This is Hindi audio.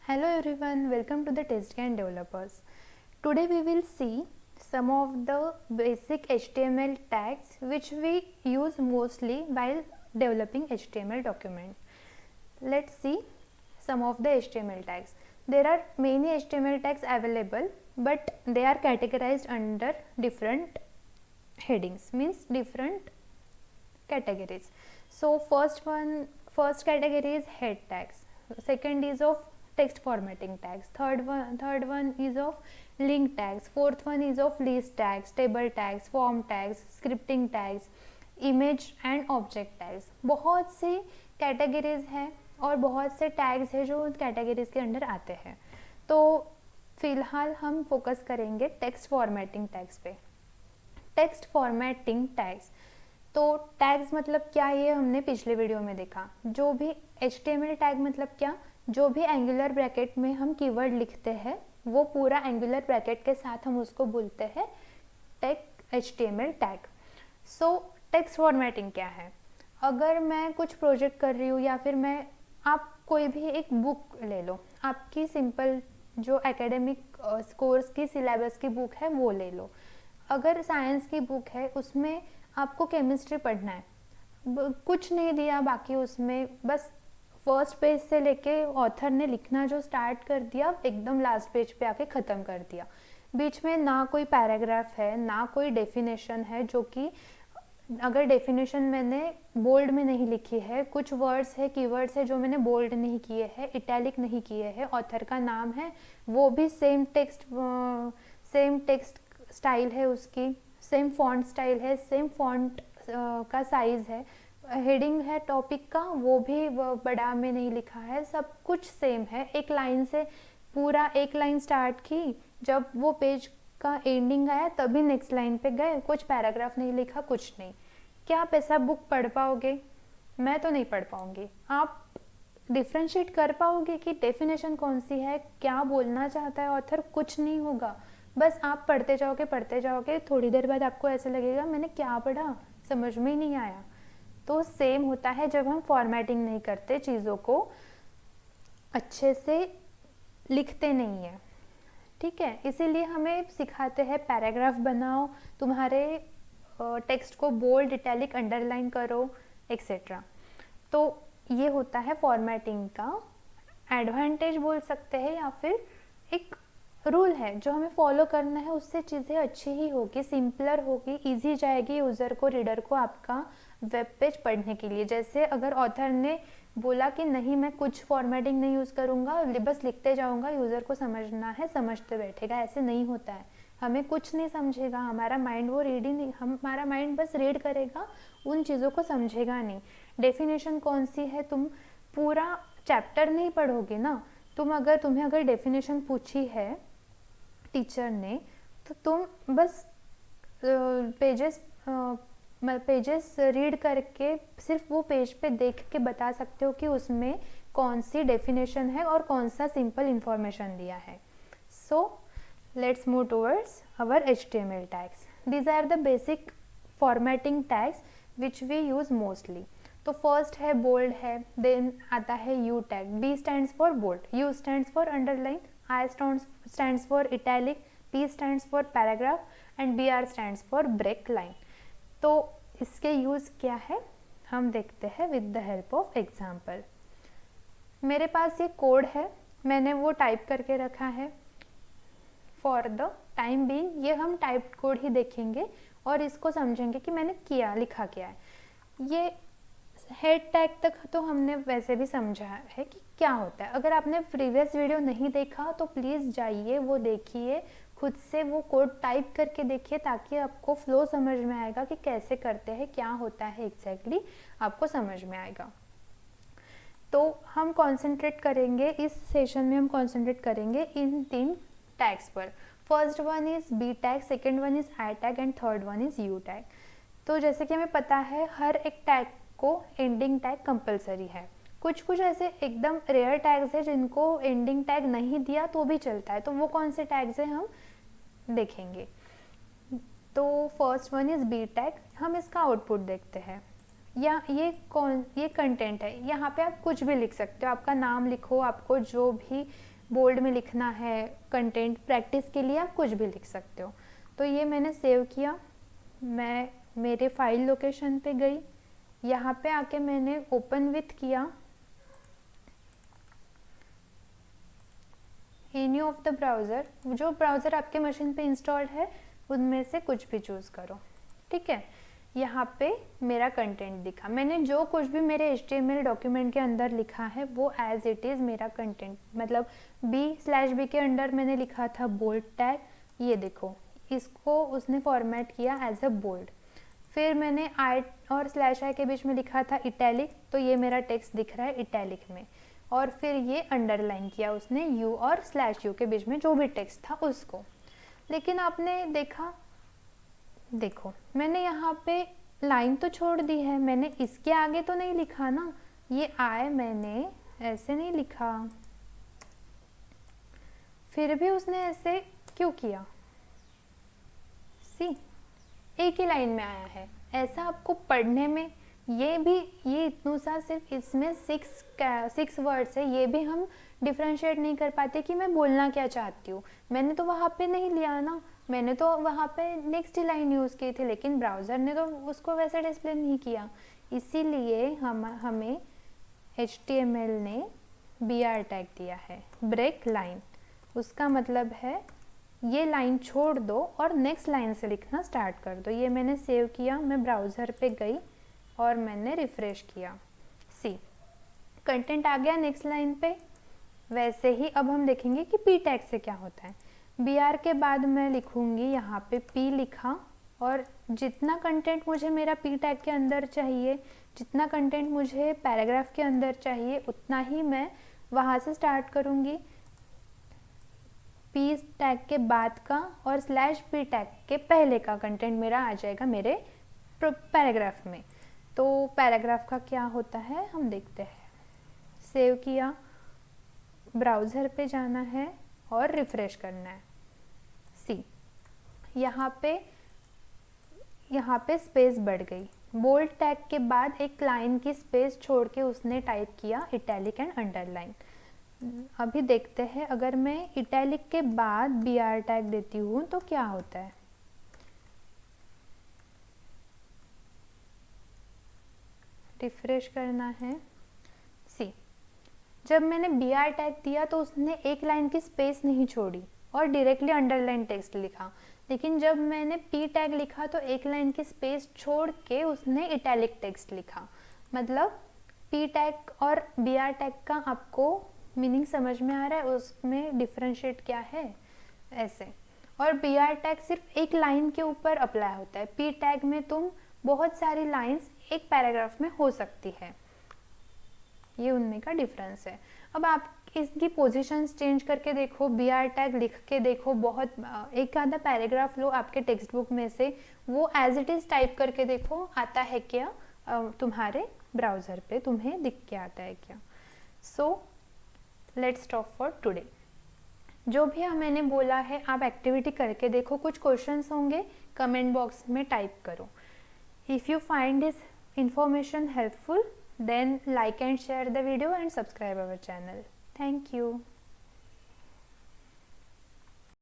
Hello everyone, welcome to the TestGAN developers. Today we will see some of the basic HTML tags which we use mostly while developing HTML document. Let's see some of the HTML tags. There are many HTML tags available, but they are categorized under different headings, means different categories. So first category is head tags, second is of text formatting tags, third one is of link tags, fourth one is of list tags, table tags, form tags, scripting tags, image and object tags. बहुत सी कैटेगरीज हैं और बहुत से टैग्स हैं जो कैटेगरीज के अंडर आते हैं. तो फिलहाल हम फोकस करेंगे टेक्स्ट फॉर्मेटिंग टैग्स पे. टेक्स्ट फॉर्मेटिंग टैग्स, तो टैग्स मतलब क्या, ये हमने पिछले वीडियो में देखा. जो भी HTML टैग मतलब क्या, जो भी एंगुलर ब्रैकेट में हम कीवर्ड लिखते हैं वो पूरा एंगुलर ब्रैकेट के साथ हम उसको बोलते हैं HTML टैग. सो टेक्स्ट फॉर्मेटिंग क्या है. अगर मैं कुछ प्रोजेक्ट कर रही हूँ या फिर आप कोई भी एक बुक ले लो, आपकी सिंपल जो एकेडमिक कोर्स की सिलेबस की बुक है वो ले लो. अगर साइंस की बुक है उसमें आपको केमिस्ट्री पढ़ना है, कुछ नहीं दिया बाकी उसमें, बस फर्स्ट पेज से लेके ऑथर ने लिखना जो स्टार्ट कर दिया एकदम लास्ट पेज पे आके ख़त्म कर दिया. बीच में ना कोई पैराग्राफ है ना कोई डेफिनेशन है, जो कि अगर डेफिनेशन मैंने बोल्ड में नहीं लिखी है, कुछ वर्ड्स है कीवर्ड्स है जो मैंने बोल्ड नहीं किए हैं, इटैलिक नहीं किए हैं, ऑथर का नाम है वो भी सेम टेक्स्ट स्टाइल है, उसकी सेम फॉन्ट स्टाइल है, सेम फॉन्ट का साइज है, हेडिंग है टॉपिक का वो भी बड़ा में नहीं लिखा है, सब कुछ सेम है. एक लाइन से पूरा एक लाइन स्टार्ट की, जब वो पेज का एंडिंग आया तभी नेक्स्ट लाइन पे गए, कुछ पैराग्राफ नहीं लिखा, कुछ नहीं. क्या आप ऐसा बुक पढ़ पाओगे? मैं तो नहीं पढ़ पाऊंगी. आप डिफ्रेंशिएट कर पाओगे कि डेफिनेशन कौन सी है, क्या बोलना चाहता है ऑथर? कुछ नहीं होगा. बस आप पढ़ते जाओगे, थोड़ी देर बाद आपको ऐसा लगेगा मैंने क्या पढ़ा, समझ में ही नहीं आया. तो सेम होता है जब हम फॉर्मेटिंग नहीं करते, चीज़ों को अच्छे से लिखते नहीं है. ठीक है, इसीलिए हमें सिखाते हैं पैराग्राफ बनाओ, तुम्हारे टेक्स्ट को बोल्ड, इटैलिक, अंडरलाइन करो, एक्सेट्रा. तो ये होता है फॉर्मेटिंग का एडवांटेज बोल सकते हैं, या फिर एक रूल है जो हमें फॉलो करना है. उससे चीज़ें अच्छी ही होगी, सिंपलर होगी, इजी जाएगी यूज़र को, रीडर को आपका वेब पेज पढ़ने के लिए. जैसे अगर ऑथर ने बोला कि नहीं मैं कुछ फॉर्मेटिंग नहीं यूज़ करूँगा, बस लिखते जाऊँगा, यूज़र को समझना है, समझते बैठेगा, ऐसे नहीं होता है. हमें कुछ नहीं समझेगा, हमारा माइंड वो रीड ही नहीं, हमारा माइंड बस रीड करेगा, उन चीज़ों को समझेगा नहीं. डेफिनेशन कौन सी है, तुम पूरा चैप्टर नहीं पढ़ोगे ना. तुम्हें अगर डेफिनेशन पूछी है टीचर ने, तो तुम बस पेजेस रीड करके सिर्फ वो पेज पे देख के बता सकते हो कि उसमें कौन सी डेफिनेशन है और कौन सा सिंपल इंफॉर्मेशन दिया है. So let's move towards our HTML tags. These are the basic formatting tags which we use mostly. तो फर्स्ट है बोल्ड है, देन आता है U tag. B stands for bold, U stands for underline, I stands for italic, P stands for paragraph and BR stands for break line. तो इसके यूज़ क्या है हम देखते हैं with the help of example. मेरे पास ये कोड है, मैंने वो टाइप करके रखा है. फॉर द टाइम बीइंग ये हम टाइप कोड ही देखेंगे और इसको समझेंगे कि मैंने लिखा क्या है. ये हेड टैग तक तो हमने वैसे भी समझा है कि क्या होता है. अगर आपने प्रीवियस वीडियो नहीं देखा तो प्लीज़ जाइए, वो देखिए, खुद से वो कोड टाइप करके देखिए, ताकि आपको फ्लो समझ में आएगा कि कैसे करते हैं, क्या होता है एग्जैक्टली, आपको समझ में आएगा. तो हम कॉन्सेंट्रेट करेंगे इस सेशन में, हम कॉन्सेंट्रेट करेंगे इन 3 टैग्स पर. First one is B tag, second one is I tag and third one is U tag. तो जैसे कि हमें पता है हर एक टैग को एंडिंग टैग कंपलसरी है. कुछ ऐसे एकदम रेयर टैग्स है जिनको एंडिंग टैग नहीं दिया तो भी चलता है. तो वो कौन से टैग्स हैं हम देखेंगे. तो first one is B tag. हम इसका आउटपुट देखते हैं. या ये कंटेंट है, यहाँ पे आप कुछ भी लिख सकते हो, आपका नाम लिखो, आपको जो भी बोल्ड में लिखना है कंटेंट, प्रैक्टिस के लिए आप कुछ भी लिख सकते हो। तो ये मैंने सेव किया, मैं मेरे फाइल लोकेशन पे गई, यहाँ पे आके मैंने ओपन विथ किया एनी ऑफ द ब्राउज़र, जो ब्राउज़र आपके मशीन पे इंस्टॉल्ड है उनमें से कुछ भी चूज़ करो, ठीक है। यहाँ पे मेरा कंटेंट दिखा, मैंने जो कुछ भी मेरे HTML डॉक्यूमेंट के अंदर लिखा है वो एज इट इज़ मेरा कंटेंट, मतलब b/b के अंडर मैंने लिखा था बोल्ड टैग, ये देखो इसको उसने फॉर्मेट किया एज अ बोल्ड। फिर मैंने आई और /i के बीच में लिखा था इटैलिक, तो ये मेरा टेक्स्ट दिख रहा है इटैलिक में। और फिर ये अंडरलाइन किया उसने u और /u के बीच में जो भी टेक्स्ट था उसको। लेकिन आपने देखा, देखो मैंने यहाँ पे लाइन तो छोड़ दी है, मैंने इसके आगे तो नहीं लिखा ना, ये आई मैंने ऐसे नहीं लिखा, फिर भी उसने ऐसे क्यों किया? सी एक ही लाइन में आया है। ऐसा आपको पढ़ने में ये इतना सा सिर्फ इसमें 6 वर्ड्स है, ये भी हम डिफ्रेंशिएट नहीं कर पाते कि मैं बोलना क्या चाहती हूँ। मैंने तो वहाँ पे नहीं लिया ना, मैंने तो वहाँ पे नेक्स्ट लाइन यूज़ की थी, लेकिन ब्राउज़र ने तो उसको वैसे डिस्प्ले नहीं किया। इसीलिए हमें HTML ने BR टैग दिया है, ब्रेक लाइन। उसका मतलब है ये लाइन छोड़ दो और नेक्स्ट लाइन से लिखना स्टार्ट कर दो। ये मैंने सेव किया, मैं ब्राउज़र पे गई और मैंने रिफ़्रेश किया, सी कंटेंट आ गया नेक्स्ट लाइन पे। वैसे ही अब हम देखेंगे कि P टैग से क्या होता है। BR के बाद मैं लिखूँगी यहाँ पे P लिखा, और जितना कंटेंट मुझे मेरा P टैग के अंदर चाहिए, जितना कंटेंट मुझे पैराग्राफ के अंदर चाहिए, उतना ही मैं वहाँ से स्टार्ट करूँगी। P टैग के बाद का और /P टैग के पहले का कंटेंट मेरा आ जाएगा मेरे पैराग्राफ में। तो पैराग्राफ का क्या होता है हम देखते हैं। सेव किया, ब्राउज़र पे जाना है और रिफ़्रेश करना है। सी यहाँ पे स्पेस बढ़ गई, बोल्ड टैग के बाद एक लाइन की स्पेस छोड़ के उसने टाइप किया इटैलिक एंड अंडरलाइन। अभी देखते हैं अगर मैं इटैलिक के बाद BR टैग देती हूँ तो क्या होता है। रिफ्रेश करना है। सी जब मैंने BR टैग दिया तो उसने एक लाइन की स्पेस नहीं छोड़ी और डायरेक्टली अंडरलाइन टेक्स्ट लिखा, लेकिन जब मैंने P टैग लिखा तो एक लाइन की स्पेस छोड़ के उसने इटैलिक टेक्स्ट लिखा। मतलब P टैग और BR टैग का आपको मीनिंग समझ में आ रहा है, उसमें डिफरेंशिएट क्या है ऐसे। और BR टैग सिर्फ एक लाइन के ऊपर अप्लाई होता है, P टैग में तुम बहुत सारी लाइंस एक पैराग्राफ में हो सकती है, ये उनमें का डिफरेंस है। अब आप इसकी पोजीशंस चेंज करके देखो, BR टैग लिख के देखो, बहुत एक आधा पैराग्राफ लो आपके टेक्स्ट बुक में से, वो एज इट इज़ टाइप करके देखो आता है क्या तुम्हारे ब्राउज़र पे, तुम्हें दिख के आता है क्या। So let's stop for today. जो भी मैंने बोला है आप एक्टिविटी करके देखो, कुछ क्वेश्चंस होंगे कमेंट बॉक्स में टाइप करो। If you find this information helpful, then like and share the video and subscribe our channel. Thank you.